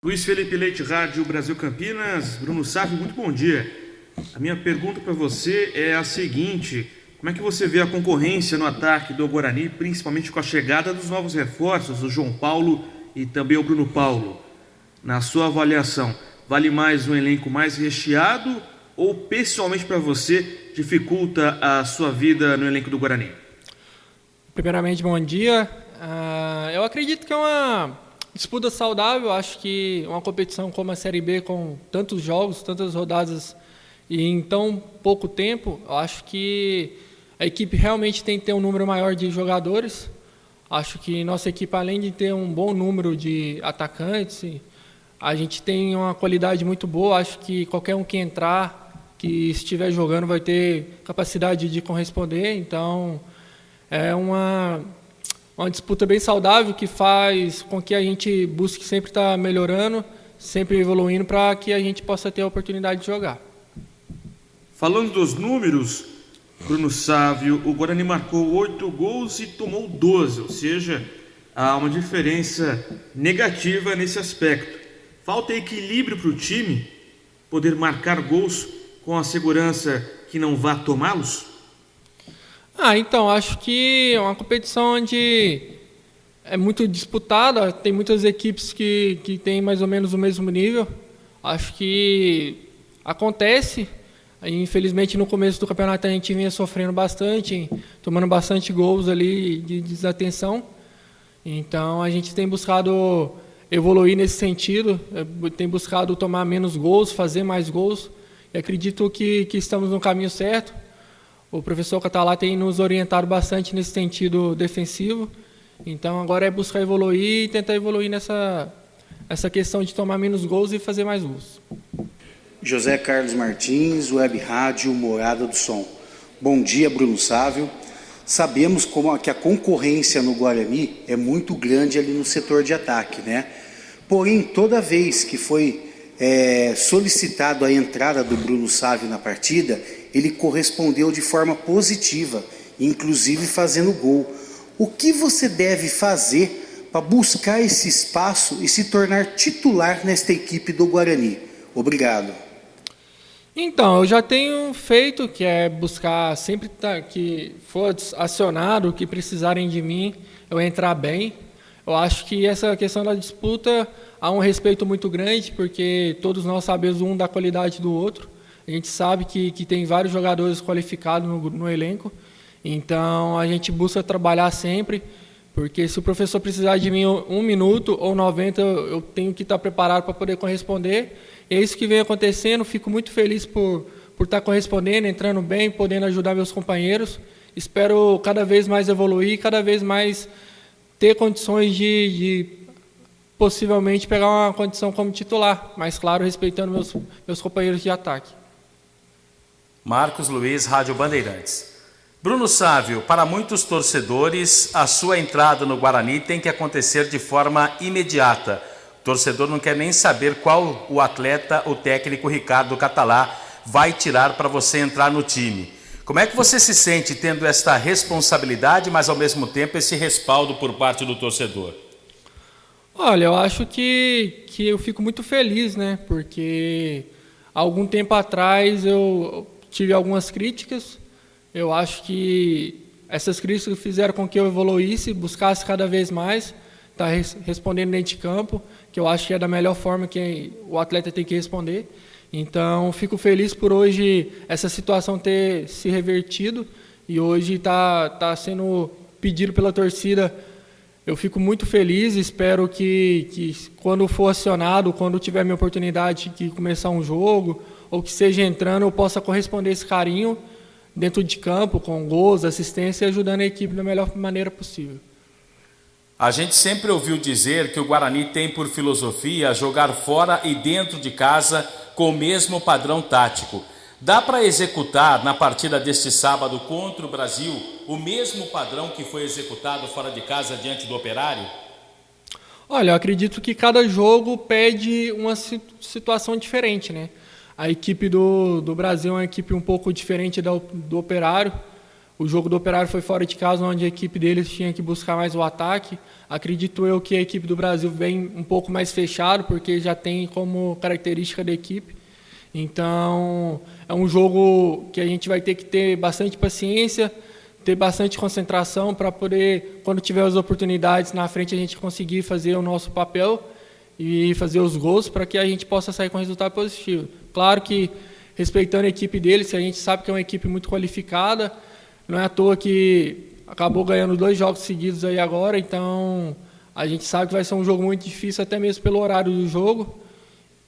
Luiz Felipe Leite, Rádio Brasil Campinas. Bruno Sávio, muito bom dia. A minha pergunta para você é a seguinte: como é que você vê a concorrência no ataque do Guarani, principalmente com a chegada dos novos reforços, o João Paulo e também o Bruno Paulo? Na sua avaliação, vale mais um elenco mais recheado ou, pessoalmente para você, dificulta a sua vida no elenco do Guarani? Primeiramente, bom dia. Eu acredito que é uma disputa saudável. Acho que uma competição como a Série B, com tantos jogos, tantas rodadas e em tão pouco tempo, eu acho que a equipe realmente tem que ter um número maior de jogadores. Acho que nossa equipe, além de ter um bom número de atacantes, a gente tem uma qualidade muito boa. Acho que qualquer um que entrar, que estiver jogando, vai ter capacidade de corresponder. Então, é uma disputa bem saudável que faz com que a gente busque sempre estar melhorando, sempre evoluindo para que a gente possa ter a oportunidade de jogar. Falando dos números, Bruno Sávio, o Guarani marcou 8 gols e tomou 12, ou seja, há uma diferença negativa nesse aspecto. Falta equilíbrio para o time poder marcar gols com a segurança que não vá tomá-los? Então, acho que é uma competição onde é muito disputada, tem muitas equipes que têm mais ou menos o mesmo nível. Acho que acontece. Infelizmente, no começo do campeonato a gente vinha sofrendo bastante, tomando bastante gols ali de desatenção. Então, a gente tem buscado evoluir nesse sentido, tem buscado tomar menos gols, fazer mais gols. E acredito que estamos no caminho certo. O professor Catalá tem nos orientado bastante nesse sentido defensivo. Então, agora é buscar evoluir e tentar evoluir essa questão de tomar menos gols e fazer mais gols. José Carlos Martins, Web Rádio Morada do Som. Bom dia, Bruno Sávio. Sabemos que a concorrência no Guarani é muito grande ali no setor de ataque, né? Porém, toda vez que foi solicitado a entrada do Bruno Sávio na partida, ele correspondeu de forma positiva, inclusive fazendo gol. O que você deve fazer para buscar esse espaço e se tornar titular nesta equipe do Guarani? Obrigado. Então, eu já tenho feito, que é buscar sempre que for acionado, que precisarem de mim, eu entrar bem. Eu acho que essa questão da disputa há um respeito muito grande, porque todos nós sabemos um da qualidade do outro. A gente sabe que tem vários jogadores qualificados no elenco, então a gente busca trabalhar sempre, porque se o professor precisar de mim 1 minuto ou 90, eu tenho que estar preparado para poder corresponder. E é isso que vem acontecendo. Fico muito feliz por estar correspondendo, entrando bem, podendo ajudar meus companheiros. Espero cada vez mais evoluir, cada vez mais ter condições de possivelmente pegar uma condição como titular, mas claro, respeitando meus companheiros de ataque. Marcos Luiz, Rádio Bandeirantes. Bruno Sávio, para muitos torcedores, a sua entrada no Guarani tem que acontecer de forma imediata. O torcedor não quer nem saber qual o atleta, o técnico Ricardo Catalá, vai tirar para você entrar no time. Como é que você se sente tendo esta responsabilidade, mas ao mesmo tempo esse respaldo por parte do torcedor? Olha, eu acho que eu fico muito feliz, né? Porque há algum tempo atrás eu tive algumas críticas. Eu acho que essas críticas fizeram com que eu evoluísse, buscasse cada vez mais, estar respondendo dentro de campo, que eu acho que é da melhor forma que o atleta tem que responder. Então, fico feliz por hoje essa situação ter se revertido e hoje está sendo pedido pela torcida. Eu fico muito feliz, espero que quando for acionado, quando tiver minha oportunidade de começar um jogo, ou que seja entrando, eu possa corresponder esse carinho dentro de campo, com gols, assistência e ajudando a equipe da melhor maneira possível. A gente sempre ouviu dizer que o Guarani tem por filosofia jogar fora e dentro de casa com o mesmo padrão tático. Dá para executar na partida deste sábado contra o Brasil o mesmo padrão que foi executado fora de casa diante do Operário? Olha, eu acredito que cada jogo pede uma situação diferente, né? A equipe do Brasil é uma equipe um pouco diferente do Operário. O jogo do Operário foi fora de casa, onde a equipe deles tinha que buscar mais o ataque. Acredito eu que a equipe do Brasil vem um pouco mais fechado, porque já tem como característica da equipe. Então, é um jogo que a gente vai ter que ter bastante paciência, ter bastante concentração para poder, quando tiver as oportunidades na frente, a gente conseguir fazer o nosso papel e fazer os gols para que a gente possa sair com resultado positivo. Claro que, respeitando a equipe deles, a gente sabe que é uma equipe muito qualificada, não é à toa que acabou ganhando 2 jogos seguidos aí agora, então a gente sabe que vai ser um jogo muito difícil, até mesmo pelo horário do jogo.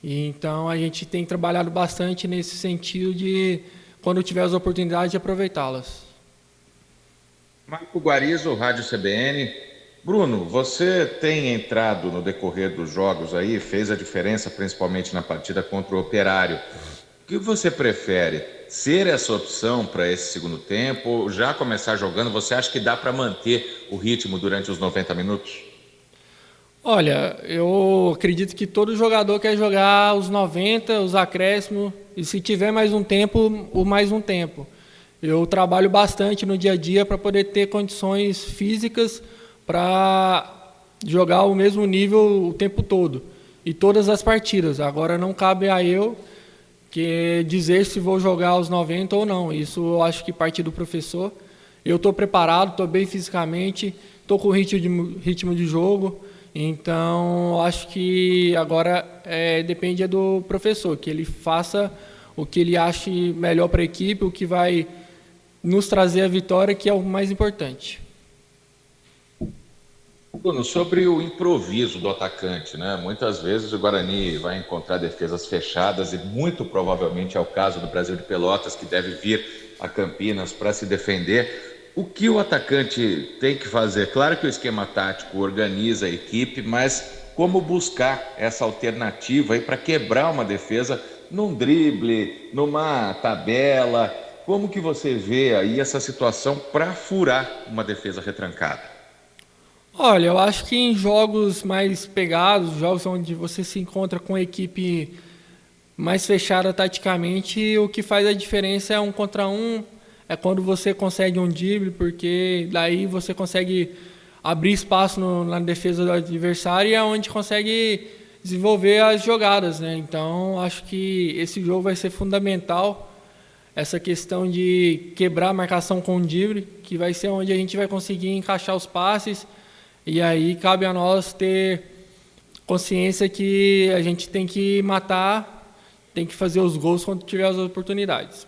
E então a gente tem trabalhado bastante nesse sentido de, quando tiver as oportunidades, de aproveitá-las. Marco Guarizo, Rádio CBN. Bruno, você tem entrado no decorrer dos jogos aí, fez a diferença principalmente na partida contra o Operário. O que você prefere? Ser essa opção para esse segundo tempo, já começar jogando? Você acha que dá para manter o ritmo durante os 90 minutos? Olha, eu acredito que todo jogador quer jogar os 90, os acréscimos, e se tiver mais um tempo, o mais um tempo. Eu trabalho bastante no dia a dia para poder ter condições físicas para jogar o mesmo nível o tempo todo, e todas as partidas. Agora não cabe a eu dizer se vou jogar os 90 ou não. Isso eu acho que parte do professor. Eu estou preparado, estou bem fisicamente, estou com ritmo de jogo. Então, acho que agora depende do professor, que ele faça o que ele ache melhor para a equipe, o que vai nos trazer a vitória, que é o mais importante. Bruno, sobre o improviso do atacante, né? Muitas vezes o Guarani vai encontrar defesas fechadas e muito provavelmente é o caso do Brasil de Pelotas, que deve vir a Campinas para se defender. O que o atacante tem que fazer? Claro que o esquema tático organiza a equipe, mas como buscar essa alternativa aí para quebrar uma defesa num drible, numa tabela? Como que você vê aí essa situação para furar uma defesa retrancada? Olha, eu acho que em jogos mais pegados, jogos onde você se encontra com a equipe mais fechada taticamente, o que faz a diferença é 1 contra 1, é quando você consegue um drible, porque daí você consegue abrir espaço na defesa do adversário e é onde consegue desenvolver as jogadas, né? Então, acho que esse jogo vai ser fundamental, essa questão de quebrar a marcação com o drible, que vai ser onde a gente vai conseguir encaixar os passes. E aí cabe a nós ter consciência que a gente tem que matar, tem que fazer os gols quando tiver as oportunidades.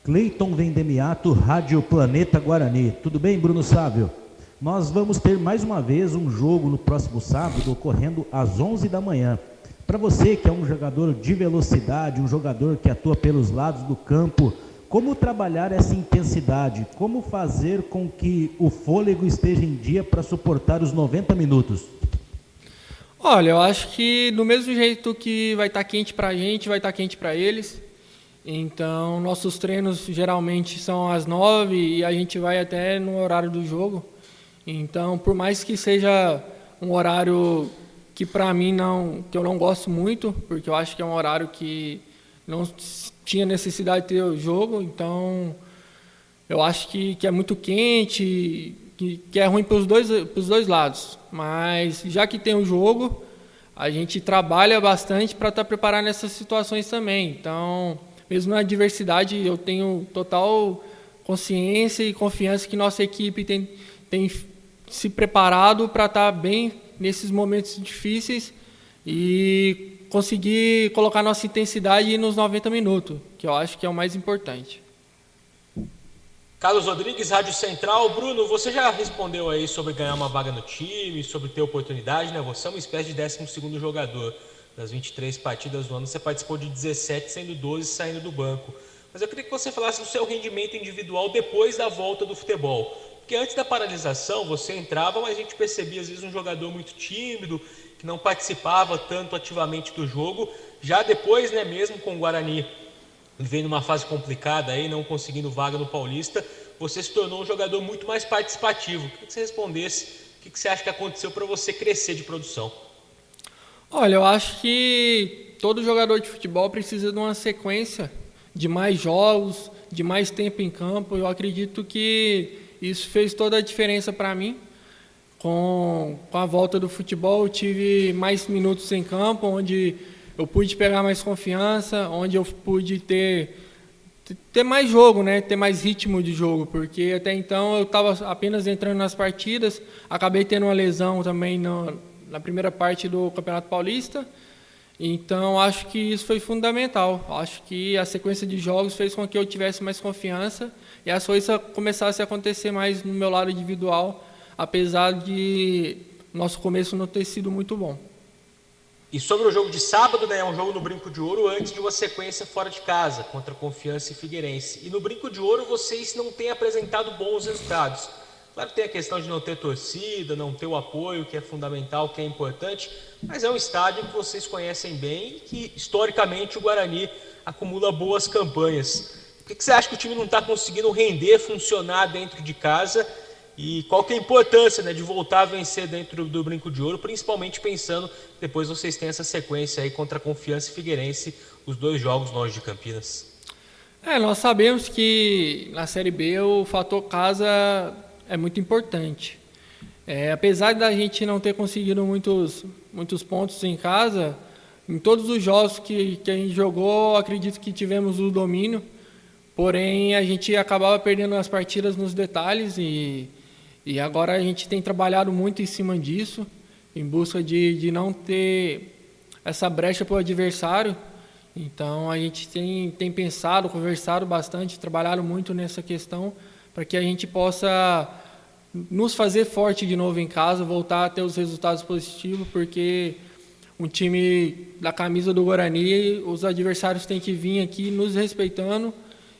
Cleiton Vendemiato, Rádio Planeta Guarani. Tudo bem, Bruno Sávio? Nós vamos ter mais uma vez um jogo no próximo sábado, ocorrendo às 11 da manhã. Para você que é um jogador de velocidade, um jogador que atua pelos lados do campo, como trabalhar essa intensidade? Como fazer com que o fôlego esteja em dia para suportar os 90 minutos? Olha, eu acho que do mesmo jeito que vai estar quente para a gente, vai estar quente para eles. Então, nossos treinos geralmente são às 9 e a gente vai até no horário do jogo. Então, por mais que seja um horário que para mim que eu não gosto muito, porque eu acho que é um horário que não tinha necessidade de ter o jogo, então eu acho que é muito quente, que é ruim para os dois lados. Mas já que tem o jogo, a gente trabalha bastante para estar preparado nessas situações também. Então, mesmo na adversidade, eu tenho total consciência e confiança que nossa equipe tem se preparado para estar bem nesses momentos difíceis e conseguir colocar nossa intensidade nos 90 minutos, que eu acho que é o mais importante. Carlos Rodrigues, Rádio Central. Bruno, você já respondeu aí sobre ganhar uma vaga no time, sobre ter oportunidade, né? Você é uma espécie de 12º jogador. Das 23 partidas do ano, você participou de 17, sendo 12 saindo do banco. Mas eu queria que você falasse do seu rendimento individual depois da volta do futebol. Porque antes da paralisação, você entrava, mas a gente percebia às vezes um jogador muito tímido, que não participava tanto ativamente do jogo. Já depois, né, mesmo com o Guarani vivendo uma fase complicada aí, não conseguindo vaga no Paulista, você se tornou um jogador muito mais participativo. Queria que você respondesse o que você acha que aconteceu para você crescer de produção. Olha, eu acho que todo jogador de futebol precisa de uma sequência de mais jogos, de mais tempo em campo. Eu acredito que isso fez toda a diferença para mim. Com a volta do futebol, eu tive mais minutos em campo, onde eu pude pegar mais confiança, onde eu pude ter mais jogo, né? Ter mais ritmo de jogo, porque até então eu estava apenas entrando nas partidas, acabei tendo uma lesão também na primeira parte do Campeonato Paulista, então acho que isso foi fundamental. Acho que a sequência de jogos fez com que eu tivesse mais confiança e as coisas começassem a acontecer mais no meu lado individual, apesar de nosso começo não ter sido muito bom. E sobre o jogo de sábado, né, é um jogo no Brinco de Ouro antes de uma sequência fora de casa, contra Confiança e Figueirense. E no Brinco de Ouro vocês não têm apresentado bons resultados. Claro que tem a questão de não ter torcida, não ter o apoio, que é fundamental, que é importante, mas é um estádio que vocês conhecem bem e que, historicamente, o Guarani acumula boas campanhas. Por que você acha que o time não está conseguindo render, funcionar dentro de casa? E qual que é a importância, né, de voltar a vencer dentro do Brinco de Ouro, principalmente pensando que depois vocês têm essa sequência aí contra Confiança e Figueirense, os 2 jogos longe de Campinas? Nós sabemos que na Série B o fator casa é muito importante. Apesar da gente não ter conseguido muitos pontos em casa, em todos os jogos que a gente jogou, acredito que tivemos o domínio, porém a gente acabava perdendo as partidas nos detalhes e agora a gente tem trabalhado muito em cima disso, em busca de não ter essa brecha para o adversário. Então a gente tem pensado, conversado bastante, trabalhado muito nessa questão para que a gente possa nos fazer forte de novo em casa, voltar a ter os resultados positivos, porque um time da camisa do Guarani, os adversários têm que vir aqui nos respeitando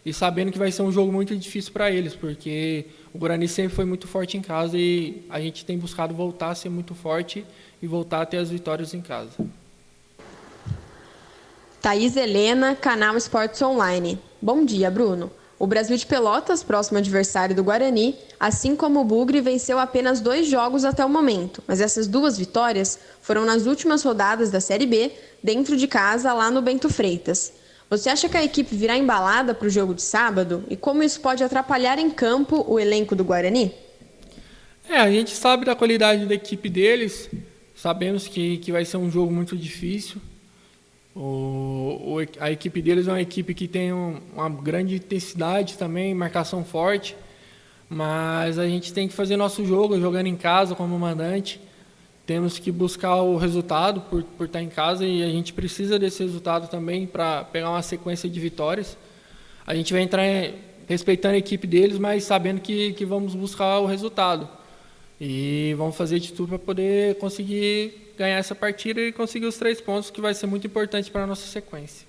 e sabendo que vai ser um jogo muito difícil para eles, porque o Guarani sempre foi muito forte em casa e a gente tem buscado voltar a ser muito forte e voltar a ter as vitórias em casa. Thaís Helena, Canal Esportes Online. Bom dia, Bruno. O Brasil de Pelotas, próximo adversário do Guarani, assim como o Bugre, venceu apenas 2 jogos até o momento, mas essas 2 vitórias foram nas últimas rodadas da Série B, dentro de casa, lá no Bento Freitas. Você acha que a equipe virá embalada para o jogo de sábado? E como isso pode atrapalhar em campo o elenco do Guarani? A gente sabe da qualidade da equipe deles, sabemos que vai ser um jogo muito difícil. A equipe deles é uma equipe que tem uma grande intensidade também, marcação forte, mas a gente tem que fazer nosso jogo, jogando em casa como mandante. Temos que buscar o resultado por estar em casa e a gente precisa desse resultado também para pegar uma sequência de vitórias. A gente vai entrar respeitando a equipe deles, mas sabendo que vamos buscar o resultado. E vamos fazer de tudo para poder conseguir ganhar essa partida e conseguir os 3 pontos, que vai ser muito importante para a nossa sequência.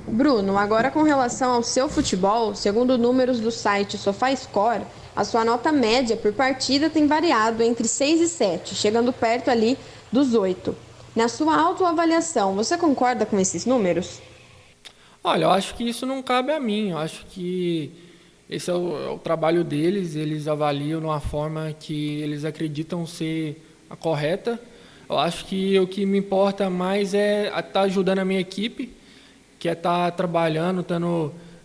Bruno, agora com relação ao seu futebol, segundo números do site SofaScore, a sua nota média por partida tem variado entre 6 e 7, chegando perto ali dos 8. Na sua autoavaliação, você concorda com esses números? Olha, eu acho que isso não cabe a mim. Eu acho que esse é o trabalho deles. Eles avaliam de uma forma que eles acreditam ser a correta. Eu acho que o que me importa mais é estar ajudando a minha equipe, que é estar trabalhando,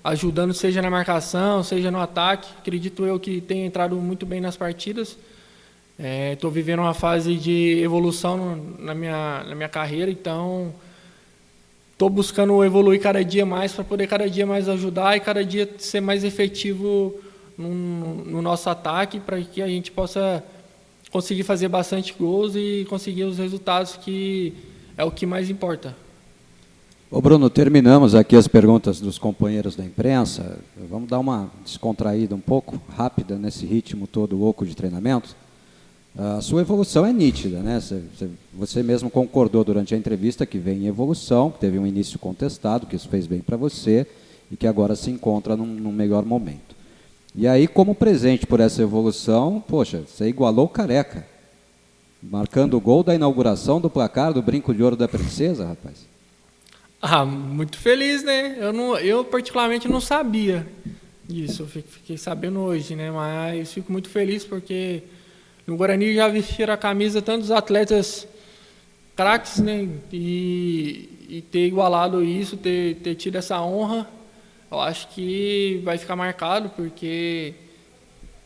ajudando, seja na marcação, seja no ataque. Acredito eu que tenho entrado muito bem nas partidas. Estou vivendo uma fase de evolução na minha carreira, então estou buscando evoluir cada dia mais para poder cada dia mais ajudar e cada dia ser mais efetivo no nosso ataque, para que a gente possa conseguir fazer bastante gols e conseguir os resultados, que é o que mais importa. Ô Bruno, terminamos aqui as perguntas dos companheiros da imprensa. Vamos dar uma descontraída um pouco, rápida, nesse ritmo todo louco de treinamento. A sua evolução é nítida, né? Você mesmo concordou durante a entrevista que vem em evolução, que teve um início contestado, que isso fez bem para você e que agora se encontra num melhor momento. E aí, como presente por essa evolução, poxa, você igualou o Careca, marcando o gol da inauguração do placar do Brinco de Ouro da Princesa, rapaz. Muito feliz, né? Eu particularmente não sabia disso, eu fiquei sabendo hoje, né? Mas fico muito feliz porque no Guarani já vestiram a camisa tantos atletas craques, né? E ter igualado isso, ter tido essa honra, eu acho que vai ficar marcado, porque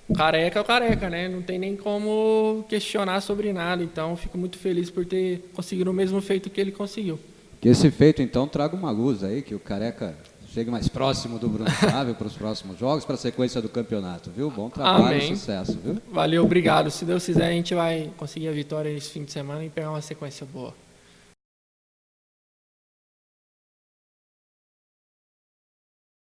o Careca é o Careca, né? Não tem nem como questionar sobre nada. Então, fico muito feliz por ter conseguido o mesmo feito que ele conseguiu. Que esse feito, então, traga uma luz aí, que o Careca chegue mais próximo do Bruno Sávio para os próximos jogos, para a sequência do campeonato, viu? Bom trabalho e sucesso, viu? Valeu, obrigado. Se Deus quiser, a gente vai conseguir a vitória esse fim de semana e pegar uma sequência boa.